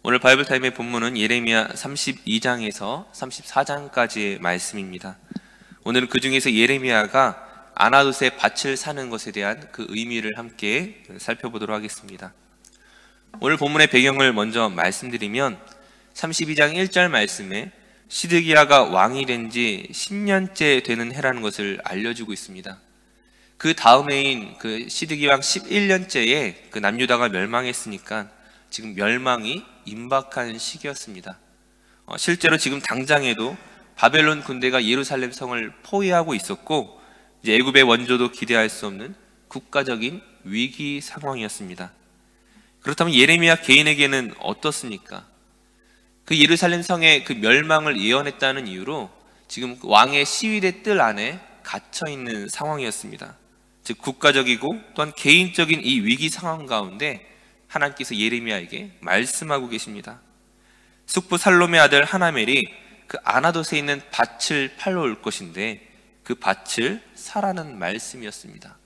오늘 바이블 타임의 본문은 예레미야 32장에서 34장까지의 말씀입니다. 오늘은 그 중에서 예레미야가 아나돗의 밭을 사는 것에 대한 그 의미를 함께 살펴보도록 하겠습니다. 오늘 본문의 배경을 먼저 말씀드리면 32장 1절 말씀에 시드기야가 왕이 된 지 10년째 되는 해라는 것을 알려주고 있습니다. 그 다음해인 그 시드기 왕 11년째에 그 남유다가 멸망했으니까 지금 멸망이 임박한 시기였습니다. 실제로 지금 당장에도 바벨론 군대가 예루살렘 성을 포위하고 있었고 이제 애굽의 원조도 기대할 수 없는 국가적인 위기 상황이었습니다. 그렇다면 예레미야 개인에게는 어떻습니까? 그 예루살렘 성의 그 멸망을 예언했다는 이유로 지금 왕의 시위대 뜰 안에 갇혀 있는 상황이었습니다. 즉 국가적이고 또한 개인적인 이 위기 상황 가운데 하나님께서 예레미야에게 말씀하고 계십니다. 숙부 살롬의 아들 하나멜이 그 아나돗에 있는 밭을 팔러 올 것인데 그 밭을 사라는 말씀이었습니다.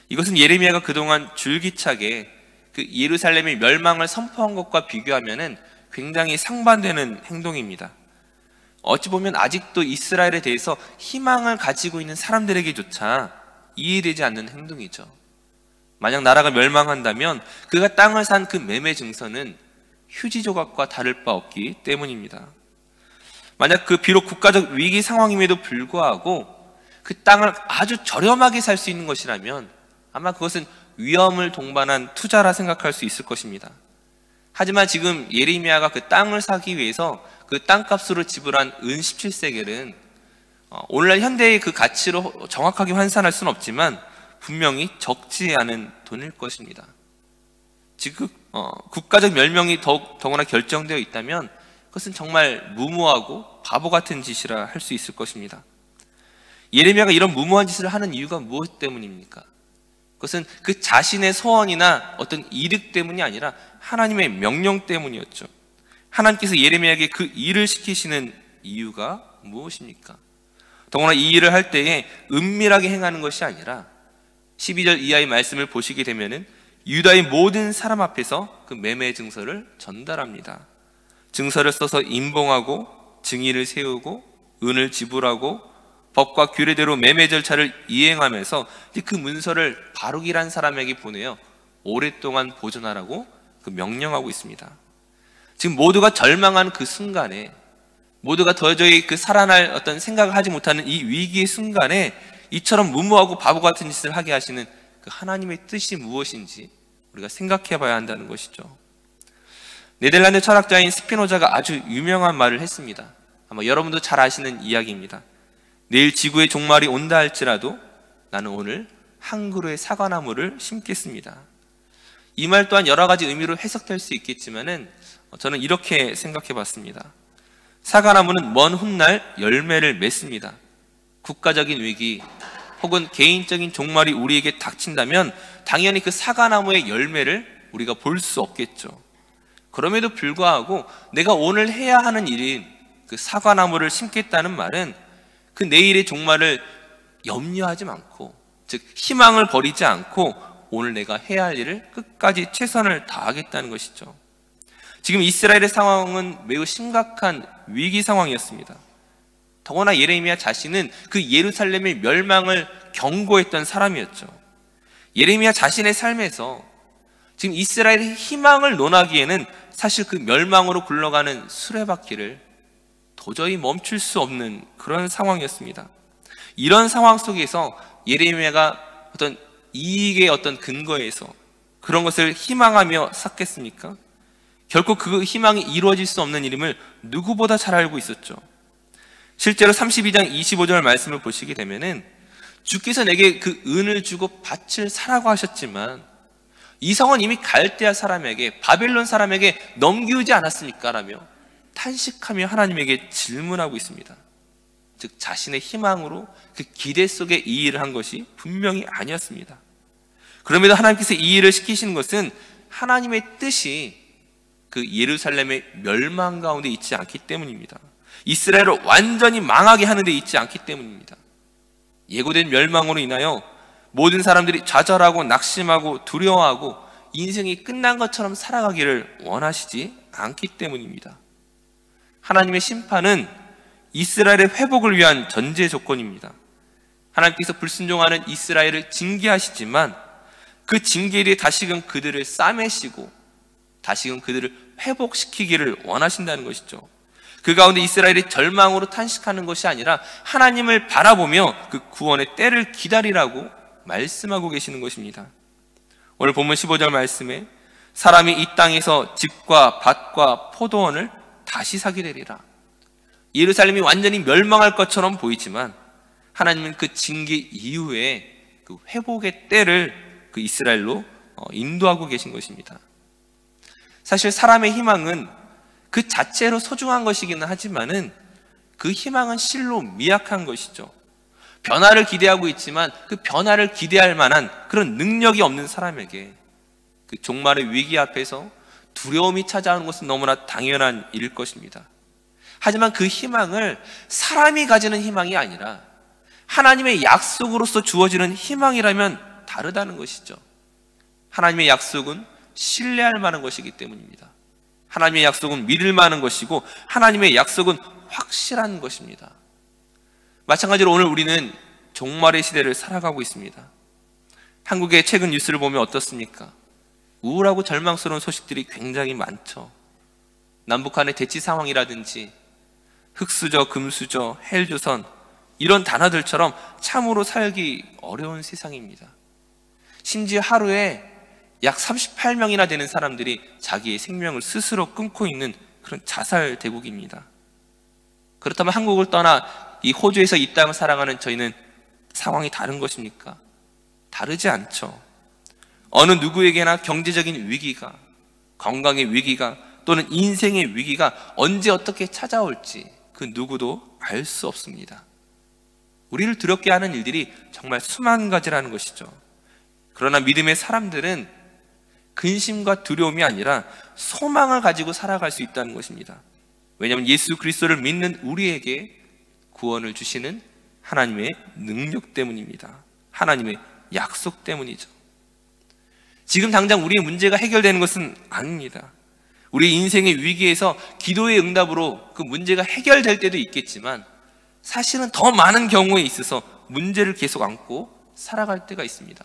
이것은 예레미야가 그동안 줄기차게 그 예루살렘의 멸망을 선포한 것과 비교하면은 굉장히 상반되는 행동입니다. 어찌 보면 아직도 이스라엘에 대해서 희망을 가지고 있는 사람들에게조차 이해되지 않는 행동이죠. 만약 나라가 멸망한다면 그가 땅을 산 그 매매 증서는 휴지 조각과 다를 바 없기 때문입니다. 만약 그 비록 국가적 위기 상황임에도 불구하고 그 땅을 아주 저렴하게 살 수 있는 것이라면 아마 그것은 위험을 동반한 투자라 생각할 수 있을 것입니다. 하지만 지금 예레미야가 그 땅을 사기 위해서 그 땅값으로 지불한 은 17세겔은 오늘날 현대의 그 가치로 정확하게 환산할 수는 없지만 분명히 적지 않은 돈일 것입니다. 지금 국가적 멸망이 더구나 결정되어 있다면 그것은 정말 무모하고 바보 같은 짓이라 할 수 있을 것입니다. 예레미야가 이런 무모한 짓을 하는 이유가 무엇 때문입니까? 그것은 그 자신의 소원이나 어떤 이득 때문이 아니라 하나님의 명령 때문이었죠. 하나님께서 예레미야에게 그 일을 시키시는 이유가 무엇입니까? 더구나 이 일을 할 때에 은밀하게 행하는 것이 아니라 12절 이하의 말씀을 보시게 되면은 유다의 모든 사람 앞에서 그 매매 증서를 전달합니다. 증서를 써서 임봉하고 증인을 세우고 은을 지불하고 법과 규례대로 매매 절차를 이행하면서 그 문서를 바룩이란 사람에게 보내어 오랫동안 보존하라고 그 명령하고 있습니다. 지금 모두가 절망한 그 순간에, 모두가 도저히 그 살아날 어떤 생각을 하지 못하는 이 위기의 순간에 이처럼 무모하고 바보 같은 짓을 하게 하시는 그 하나님의 뜻이 무엇인지 우리가 생각해 봐야 한다는 것이죠. 네덜란드 철학자인 스피노자가 아주 유명한 말을 했습니다. 아마 여러분도 잘 아시는 이야기입니다. 내일 지구의 종말이 온다 할지라도 나는 오늘 한 그루의 사과나무를 심겠습니다. 이 말 또한 여러 가지 의미로 해석될 수 있겠지만은 저는 이렇게 생각해 봤습니다. 사과나무는 먼 훗날 열매를 맺습니다. 국가적인 위기 혹은 개인적인 종말이 우리에게 닥친다면 당연히 그 사과나무의 열매를 우리가 볼 수 없겠죠. 그럼에도 불구하고 내가 오늘 해야 하는 일인 그 사과나무를 심겠다는 말은 그 내일의 종말을 염려하지 않고, 즉 희망을 버리지 않고 오늘 내가 해야 할 일을 끝까지 최선을 다하겠다는 것이죠. 지금 이스라엘의 상황은 매우 심각한 위기 상황이었습니다. 더구나 예레미야 자신은 그 예루살렘의 멸망을 경고했던 사람이었죠. 예레미야 자신의 삶에서 지금 이스라엘의 희망을 논하기에는 사실 그 멸망으로 굴러가는 수레바퀴를 도저히 멈출 수 없는 그런 상황이었습니다. 이런 상황 속에서 예레미야가 어떤 이익의 어떤 근거에서 그런 것을 희망하며 샀겠습니까? 결코 그 희망이 이루어질 수 없는 일임을 누구보다 잘 알고 있었죠. 실제로 32장 25절 말씀을 보시게 되면은 주께서 내게 그 은을 주고 밭을 사라고 하셨지만 이 성은 이미 갈대아 사람에게, 바벨론 사람에게 넘기우지 않았습니까? 라며 탄식하며 하나님에게 질문하고 있습니다. 즉 자신의 희망으로 그 기대 속에 이 일을 한 것이 분명히 아니었습니다. 그럼에도 하나님께서 이 일을 시키시는 것은 하나님의 뜻이 그 예루살렘의 멸망 가운데 있지 않기 때문입니다. 이스라엘을 완전히 망하게 하는 데 있지 않기 때문입니다. 예고된 멸망으로 인하여 모든 사람들이 좌절하고 낙심하고 두려워하고 인생이 끝난 것처럼 살아가기를 원하시지 않기 때문입니다. 하나님의 심판은 이스라엘의 회복을 위한 전제 조건입니다. 하나님께서 불순종하는 이스라엘을 징계하시지만 그 징계에 다시금 그들을 싸매시고 다시금 그들을 회복시키기를 원하신다는 것이죠. 그 가운데 이스라엘이 절망으로 탄식하는 것이 아니라 하나님을 바라보며 그 구원의 때를 기다리라고 말씀하고 계시는 것입니다. 오늘 본문 15절 말씀에 사람이 이 땅에서 집과 밭과 포도원을 다시 사게 되리라. 예루살렘이 완전히 멸망할 것처럼 보이지만 하나님은 그 징계 이후에 그 회복의 때를 그 이스라엘로 인도하고 계신 것입니다. 사실 사람의 희망은 그 자체로 소중한 것이기는 하지만은 그 희망은 실로 미약한 것이죠. 변화를 기대하고 있지만 그 변화를 기대할 만한 그런 능력이 없는 사람에게 그 종말의 위기 앞에서 두려움이 찾아오는 것은 너무나 당연한 일일 것입니다. 하지만 그 희망을 사람이 가지는 희망이 아니라 하나님의 약속으로서 주어지는 희망이라면 다르다는 것이죠. 하나님의 약속은 신뢰할 만한 것이기 때문입니다. 하나님의 약속은 믿을 만한 것이고 하나님의 약속은 확실한 것입니다. 마찬가지로 오늘 우리는 종말의 시대를 살아가고 있습니다. 한국의 최근 뉴스를 보면 어떻습니까? 우울하고 절망스러운 소식들이 굉장히 많죠. 남북한의 대치 상황이라든지 흑수저, 금수저, 헬조선 이런 단어들처럼 참으로 살기 어려운 세상입니다. 심지어 하루에 약 38명이나 되는 사람들이 자기의 생명을 스스로 끊고 있는 그런 자살 대국입니다. 그렇다면 한국을 떠나 이 호주에서 이 땅을 살아가는 저희는 상황이 다른 것입니까? 다르지 않죠. 어느 누구에게나 경제적인 위기가, 건강의 위기가 또는 인생의 위기가 언제 어떻게 찾아올지 그 누구도 알 수 없습니다. 우리를 두렵게 하는 일들이 정말 수만 가지라는 것이죠. 그러나 믿음의 사람들은 근심과 두려움이 아니라 소망을 가지고 살아갈 수 있다는 것입니다. 왜냐하면 예수 그리스도를 믿는 우리에게 구원을 주시는 하나님의 능력 때문입니다. 하나님의 약속 때문이죠. 지금 당장 우리의 문제가 해결되는 것은 아닙니다. 우리 인생의 위기에서 기도의 응답으로 그 문제가 해결될 때도 있겠지만 사실은 더 많은 경우에 있어서 문제를 계속 안고 살아갈 때가 있습니다.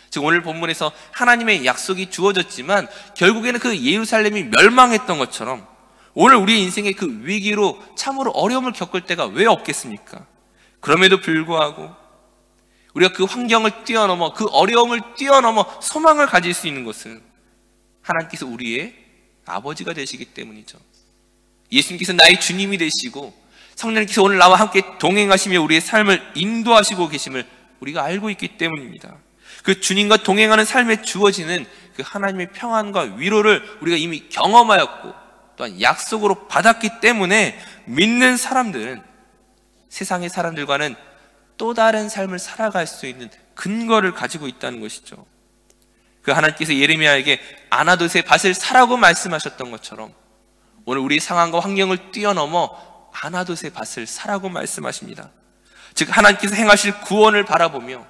즉 오늘 본문에서 하나님의 약속이 주어졌지만 결국에는 그 예루살렘이 멸망했던 것처럼 오늘 우리의 인생의 그 위기로 참으로 어려움을 겪을 때가 왜 없겠습니까? 그럼에도 불구하고 우리가 그 환경을 뛰어넘어 그 어려움을 뛰어넘어 소망을 가질 수 있는 것은 하나님께서 우리의 아버지가 되시기 때문이죠. 예수님께서 나의 주님이 되시고 성령님께서 오늘 나와 함께 동행하시며 우리의 삶을 인도하시고 계심을 우리가 알고 있기 때문입니다. 그 주님과 동행하는 삶에 주어지는 그 하나님의 평안과 위로를 우리가 이미 경험하였고 또한 약속으로 받았기 때문에 믿는 사람들은 세상의 사람들과는 또 다른 삶을 살아갈 수 있는 근거를 가지고 있다는 것이죠. 그 하나님께서 예레미야에게 아나돗의 밭을 사라고 말씀하셨던 것처럼 오늘 우리 상황과 환경을 뛰어넘어 아나돗의 밭을 사라고 말씀하십니다. 즉 하나님께서 행하실 구원을 바라보며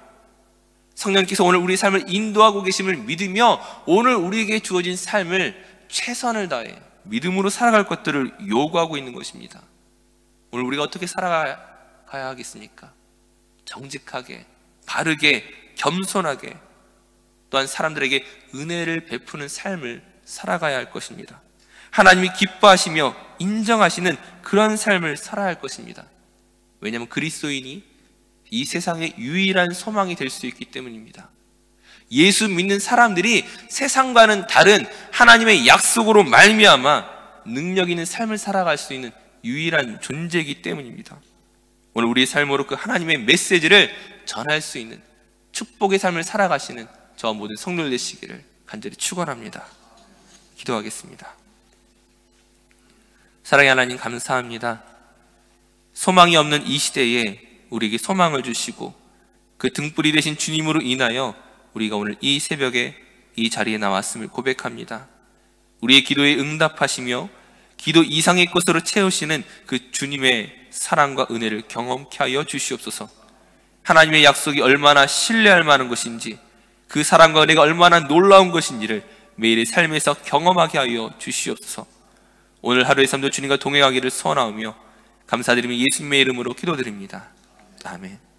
성령께서 오늘 우리 삶을 인도하고 계심을 믿으며 오늘 우리에게 주어진 삶을 최선을 다해 믿음으로 살아갈 것들을 요구하고 있는 것입니다. 오늘 우리가 어떻게 살아가야 하겠습니까? 정직하게, 바르게, 겸손하게 또한 사람들에게 은혜를 베푸는 삶을 살아가야 할 것입니다. 하나님이 기뻐하시며 인정하시는 그런 삶을 살아야 할 것입니다. 왜냐하면 그리스도인이 이 세상의 유일한 소망이 될 수 있기 때문입니다. 예수 믿는 사람들이 세상과는 다른 하나님의 약속으로 말미암아 능력 있는 삶을 살아갈 수 있는 유일한 존재이기 때문입니다. 오늘 우리의 삶으로 그 하나님의 메시지를 전할 수 있는 축복의 삶을 살아가시는 저와 모든 성도들 되시기를 간절히 축원합니다. 기도하겠습니다. 사랑의 하나님 감사합니다. 소망이 없는 이 시대에 우리에게 소망을 주시고 그 등불이 되신 주님으로 인하여 우리가 오늘 이 새벽에 이 자리에 나왔음을 고백합니다. 우리의 기도에 응답하시며 기도 이상의 것으로 채우시는 그 주님의 사랑과 은혜를 경험케 하여 주시옵소서. 하나님의 약속이 얼마나 신뢰할 만한 것인지 그 사랑과 은혜가 얼마나 놀라운 것인지를 매일의 삶에서 경험하게 하여 주시옵소서. 오늘 하루의 삶도 주님과 동행하기를 소원하오며 감사드리며 예수님의 이름으로 기도드립니다. 아멘.